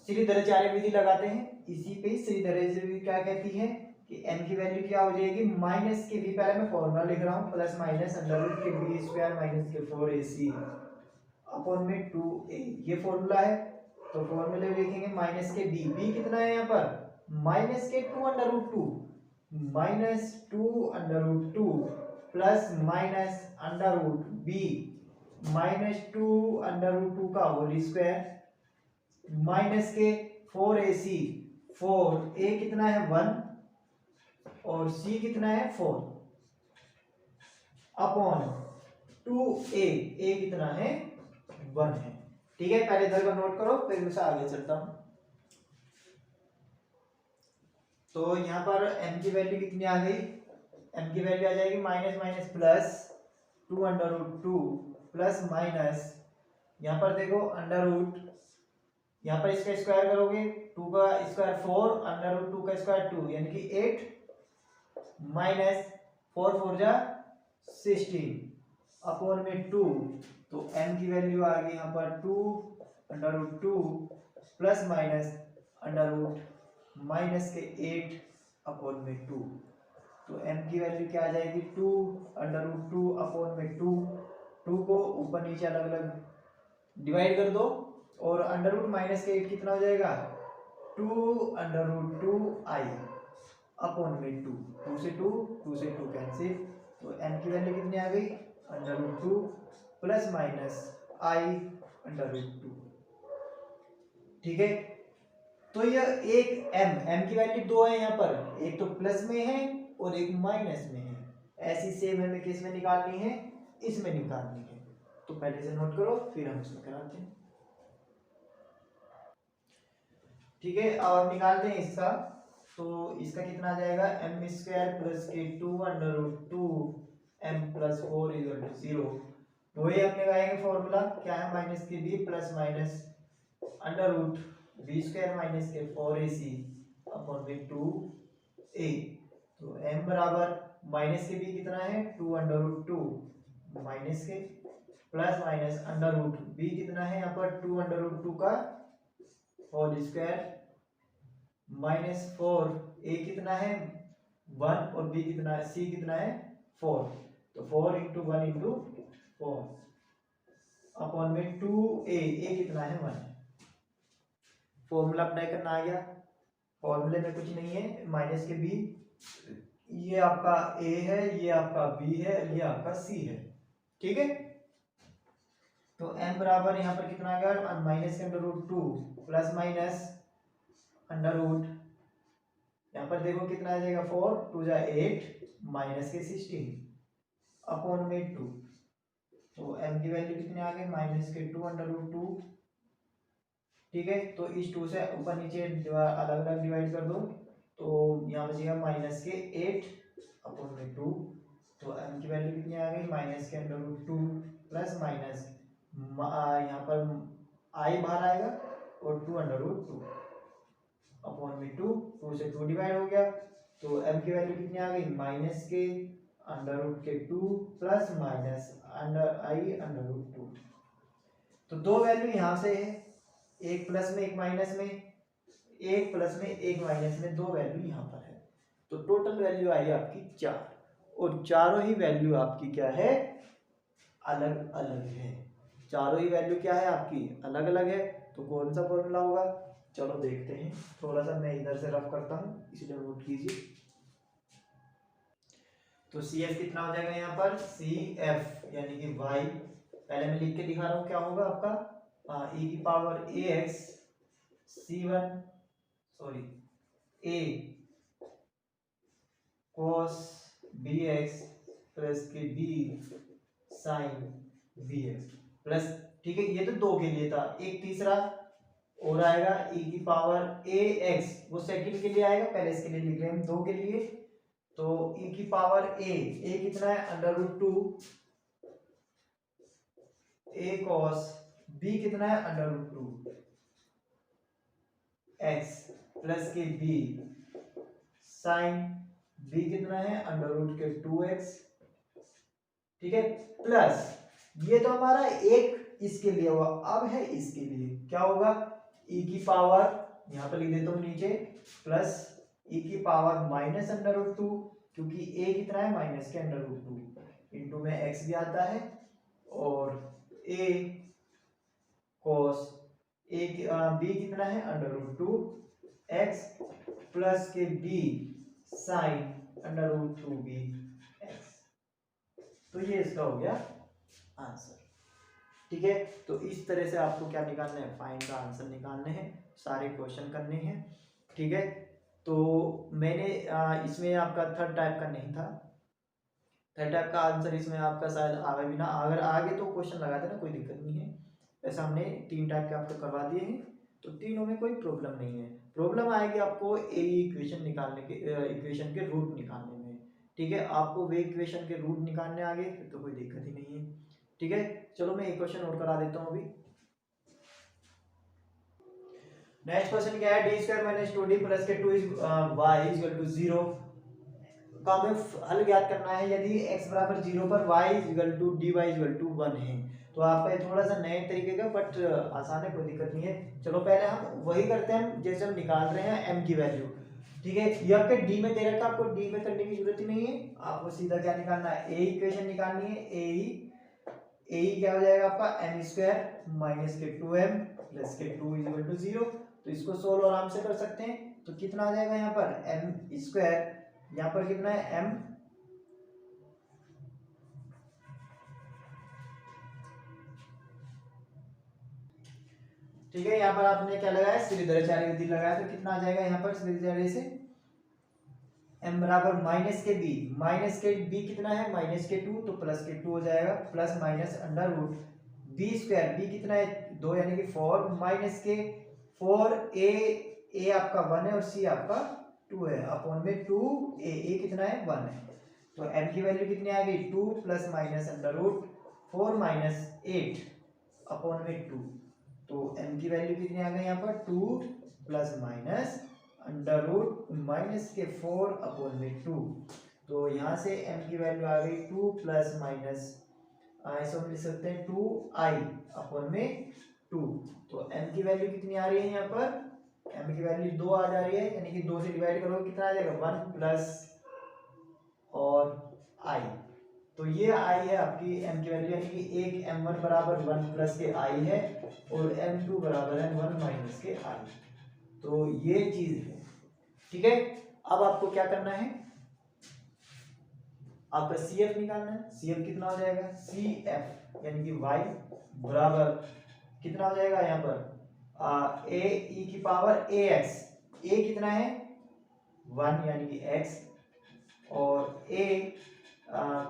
श्रीधराचार्य विधि लगाते हैं, इसी पे श्रीधराचार्य विधि क्या कहती है कि m की वैल्यू क्या हो जाएगी, माइनस के v, पहले मैं फॉर्मूला लिख रहा हूं, प्लस माइनस अंडर रूट के b स्क्वायर माइनस के 4ac अपॉन में 2a, ये फॉर्मूला है। तो फॉर्मूले में लिखेंगे माइनस के b कितना है यहाँ पर माइनस के 2 under root 2, minus 2 under root 2 plus minus under root b minus 2 under root 2 का होल स्क्वायर माइनस के 4ac, 4a कितना है 1 और c कितना है 4 अपॉन 2a कितना है 1 है। ठीक है, पहले इधर का नोट करो फिर मैं आगे चलता हूं। तो यहाँ पर m की वैल्यू कितनी आ गई, m की वैल्यू आ जाएगी minus minus plus 2 under root 2 plus minus, यहाँ पर देखो अंडर रूट, यहाँ पर इसका स्क्वायर करोगे 2 का स्क्वायर 4 अंडर रूट 2 का स्क्वायर 2 यानी कि 8 माइनस 4 4 जा 16 अपॉन में 2। तो m की वैल्यू आ गई यहाँ पर 2 under root 2 plus minus under root minus के 8 अपॉन में 2। तो m की वैल्यू क्या आ जाएगी 2 अंडर रूट 2 अपॉन में 2 को ऊपर नीचे अलग अलग डिवाइड कर दो और अंडर रूट माइनस के 8 कितना हो जाएगा 2 अंडर रूट 2 आई अपॉन में 2 से 2 कैंसिल। तो m की वैल्यू कितनी आ गई अंडर रूट 2 प्लस माइनस आई अंडर रूट 2। ठीक है, तो यह एक m की वैल्यू 2 है यहाँ पर, एक तो प्लस में है और एक माइनस में है, ऐसी सेम हमें किस में निकालनी है इसमें निकालनी है। तो पहले से नोट करो फिर हम इसमें कराते हैं। ठीक है, अब निकालते हैं इसका। तो इसका कितना आ जाएगा एम स्क्वायर प्लस के 2 under root 2 M plus 4 equal to 0। वही हम लगाएंगे फॉर्मूला क्या है माइनस के B plus minus under root B square minus के 4ac अपॉन में 2a। तो m बराबर माइनस के बी कितना है 2 अंडर रूट 2 माइनस के plus minus under root B कितना है यहाँ पर 2 अंडर रूट 2 का होल स्क्वायर माइनस 4 a कितना है 1 और b कितना है c कितना है 4। तो 4 इंटू 1 इंटू 4 अपॉन में 2a, a कितना है 1। फॉर्मूला अप्लाई करना आ गया, फॉर्मूले में कुछ नहीं है माइनस के b, ये आपका a है, ये आपका b है, ये आपका c है। ठीक है, तो m बराबर यहाँ पर कितना आ गया माइनस के under root 2 plus minus under root, यहाँ पर देखो कितना आ जाएगा 4 2 जा 8 माइनस के 16 अपॉन में 2। तो m की वैल्यू कितनी आ गई माइनस के 2 अंडर रूट 2। ठीक है, तो इस 2 से ऊपर नीचे अलग अलग डिवाइड कर दो तो यहाँ बचेगा माइनस के 8 अपॉन में 2। तो m की वैल्यू कितनी आ गई माइनस के अंडर रूट 2 प्लस माइनस यहाँ पर i बाहर आएगा और 2 अंडर रूट 2 अपॉन में 2 से 2 डिवाइड हो गया। तो m की वैल्यू कितनी आ गई माइनस के अंडर रूट के 2 प्लस माइनस अंडर आई अंडर रूट 2। तो दो वैल्यू यहाँ से है, एक प्लस में एक माइनस में, एक प्लस में एक माइनस में, दो वैल्यू यहाँ पर है। तो टोटल वैल्यू आई आपकी 4 और चारों ही वैल्यू आपकी क्या है अलग अलग है। चारों ही वैल्यू क्या है आपकी अलग अलग है। तो कौन सा फॉर्मूला होगा चलो देखते हैं। थोड़ा सा मैं इधर से रफ करता हूँ इसलिए नोट कीजिए। तो CF कितना हो जाएगा यहाँ पर CF यानी कि y, पहले मैं लिख के दिखा रहा हूँ क्या होगा आपका e की power ax c1 sorry a cos bx plus के b sin bx प्लस, ठीक है ये तो दो के लिए था, एक तीसरा और आएगा e की पावर ax, वो सेकंड के लिए आएगा, पहले इसके लिए लिख रहे हैं हम दो के लिए। तो e की पावर a कितना है under root 2 a cos b कितना है अंडर रूट 2 x प्लस के b sin b कितना है अंडर रूट के 2x। ठीक है, प्लस ये तो हमारा एक इसके लिए हुआ, अब है इसके लिए क्या होगा e की पावर, यहाँ पर लिख देता हूँ नीचे, प्लस e की पावर माइनस अंडर रूट 2 क्योंकि a कितना है माइनस के अंडर रूट 2 इंटू में x भी आता है और a कॉस बी कितना है √2x प्लस के बी साइन √2bx। तो ये इसका हो गया आंसर। ठीक है, तो इस तरह से आपको क्या निकालना है, फाइन का आंसर निकालने हैं, सारे क्वेश्चन करने हैं। ठीक है, तो मैंने इसमें आपका थर्ड टाइप का नहीं था, थर्ड टाइप का आंसर इसमें आपका शायद आगे भी ना, अगर आगे तो क्वेश्चन लगा देना, कोई दिक्कत नहीं है। ऐसा हमने 3 टाइप के आपको करवा दिए हैं, तो तीनों में कोई प्रॉब्लम नहीं है। प्रॉब्लम आएगी आपको ए इक्वेशन निकालने के, इक्वेशन के रूट निकालने में। ठीक है, आपको वे इक्वेशन के रूट निकालने आ गए फिर तो कोई दिक्कत ही नहीं है। ठीक है, चलो मैं एक क्वेश्चन और करा देता हूँ अभी। नेक्स्ट क्वेश्चन क्या है, d² - 2d प्लस के 2y = 0 का हमें हल ज्ञात करना है। यदि x बराबर 0 पर y = dy = 1 है। तो आपका ये थोड़ा सा नए तरीके का बट आसान है, कोई दिक्कत नहीं है। चलो पहले हम वही करते हैं जैसे हम निकाल रहे हैं m की वैल्यू। ठीक है, ये आपके d में दे रखा है, आपको d में करने की जरूरत ही नहीं है, आपको सीधा क्या निकालना है, a इक्वेशन निकालनी है। a क्या हो जाएगा आपका m² - के 2m प्लस के 2 = 0। तो इसको सोल्व आराम से कर सकते हैं। तो कितना आ जाएगा यहाँ पर m², यहाँ पर कितना है m, ठीक है, यहाँ पर आपने क्या लगाया, श्रीधराचार्य विधि लगाया, तो कितना आ जाएगा यहाँ पर श्रीधराचार्य से m बराबर माइनस के b कितना है -2, तो प्लस के 2 हो जाएगा, प्लस माइनस √b², b कितना है 2 यानी कि 4 माइनस के 4, a आपका 1 है और c आपका 2 है, अपॉन में 2a कितना है 1 है। तो m की वैल्यू कितनी आ गई 2 प्लस माइनस √4 माइनस 8 अपॉन में 2। तो m की वैल्यू कितनी आ गई यहाँ पर 2 प्लस माइनस के 4 अपॉन में 2। तो यहाँ से m की वैल्यू आ गई 2 प्लस माइनस, ऐसे हम लिख सकते हैं 2i अपॉन में 2। तो m की वैल्यू कितनी आ रही है यहाँ पर, m की वैल्यू 2 आ जा रही है, यानी कि 2 से डिवाइड करोगे कितना आ जाएगा 1 प्लस और i। तो ये i है आपकी m की वैल्यू, यानी कि एक m1 बराबर 1 प्लस के i है और m2 बराबर है 1 माइनस के i। तो ये चीज है। ठीक है, अब आपको क्या करना है, आपका CF निकालना है। CF कितना हो जाएगा, CF यानी कि y बराबर कितना हो जाएगा यहाँ पर a e की पावर ax, a कितना है 1 यानी कि x, और a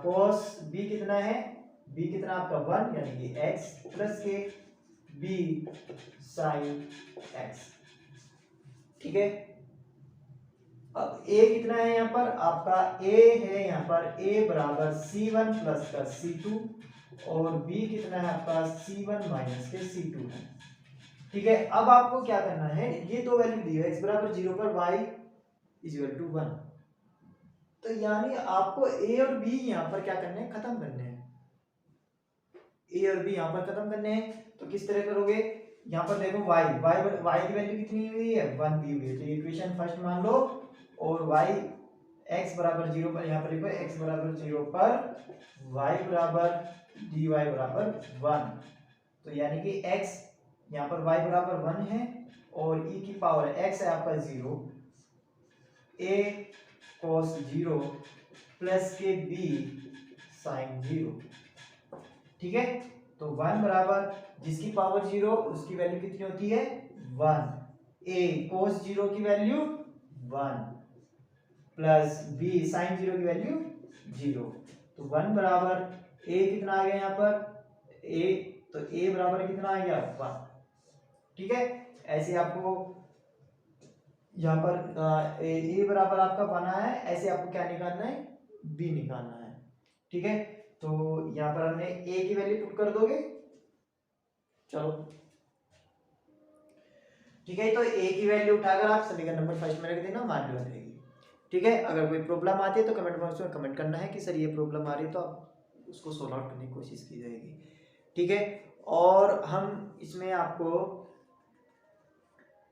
cos b कितना है, b कितना आपका 1 यानी कि x प्लस के b sin x। ठीक है, अब a कितना है यहाँ पर आपका, a है यहाँ पर a बराबर c1 प्लस का c2, और b कितना है आपका c1 माइनस के c2 है। ठीक है, अब आपको क्या करना है, ये दो वैल्यू दी है, x बराबर 0 पर y = 1। तो यानी आपको a और b यहाँ पर क्या करने हैं, खत्म करने हैं। a और b यहाँ पर खत्म करने हैं, तो किस तरह करोगे, यहाँ पर देखो y की वैल्यू कितनी हुई है 1 दी हुई है, तो इक्वेशन फर्स्ट मान लो, और y x बराबर 0 पर यहाँ पर लिखो x बराबर 0 पर y बराबर dy बराबर 1। तो यानी कि x यहाँ पर y बराबर 1 है और e की पावर x है आपका 0, a cos 0 प्लस के b sin 0। ठीक है, तो 1 बराबर जिसकी पावर 0 उसकी वैल्यू कितनी होती है 1, a cos 0 की वैल्यू 1 प्लस b sin 0 की वैल्यू 0। तो 1 बराबर a कितना आ गया यहाँ पर a, तो a बराबर कितना आ गया 1। ठीक है, ऐसे आपको यहाँ पर a बराबर आपका 1 आया है, ऐसे आपको क्या निकालना है b निकालना है। ठीक है, तो यहाँ पर हमने a की वैल्यू पुट कर दोगे, चलो ठीक है, तो a की वैल्यू उठाकर आप सभी का नंबर फर्स्ट में रख देना, मान लो रहेगी। ठीक है, अगर कोई प्रॉब्लम आती है तो कमेंट बॉक्स में कमेंट करना है कि सर ये प्रॉब्लम आ रही है, तो आप उसको सॉल्व आउट करने की कोशिश की जाएगी। ठीक है, और हम इसमें आपको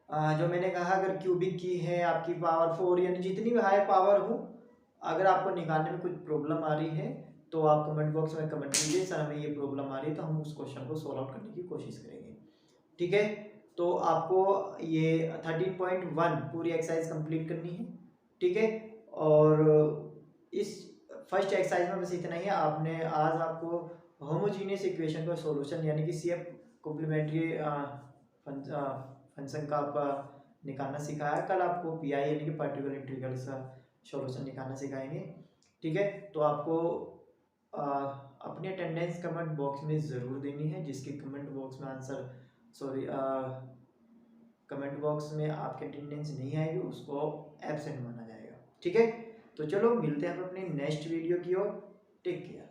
जो मैंने कहा, अगर क्यूबिक की है आपकी पावर 4 यानी जितनी भी हाई पावर हो, अगर आपको निकालने में कुछ प्रॉब्लम आ रही है तो आप कमेंट बॉक्स में कमेंट कीजिए, सर हमें ये प्रॉब्लम आ रही है, तो हम उस क्वेश्चन को सॉल्व आउट करने की कोशिश करेंगे। ठीक है। तो आपको ये 13.1 पूरी एक्सरसाइज कंप्लीट करनी है, ठीक है। और इस फर्स्ट एक्सरसाइज में बस इतना ही है। आपने आज आपको होमोजीनियस इक्वेशन का सॉल्यूशन यानी कि सीएफ कॉम्प्लीमेंट्री फंक्शन का आपका निकालना सिखाया। कल आपको पीआई यानी कि पर्टिकुलर इंटीग्रल्स का सॉल्यूशन निकालना सिखाएंगे, ठीक है। तो आपको अपनी अटेंडेंस कमेंट बॉक्स में ज़रूर देनी है। जिसके कमेंट बॉक्स में आंसर सॉरी कमेंट बॉक्स में आपकी अटेंडेंस नहीं आएगी उसको एब्सेंट माना जाएगा, ठीक है। तो चलो मिलते हैं अपने नेक्स्ट वीडियो की ओर। Take care.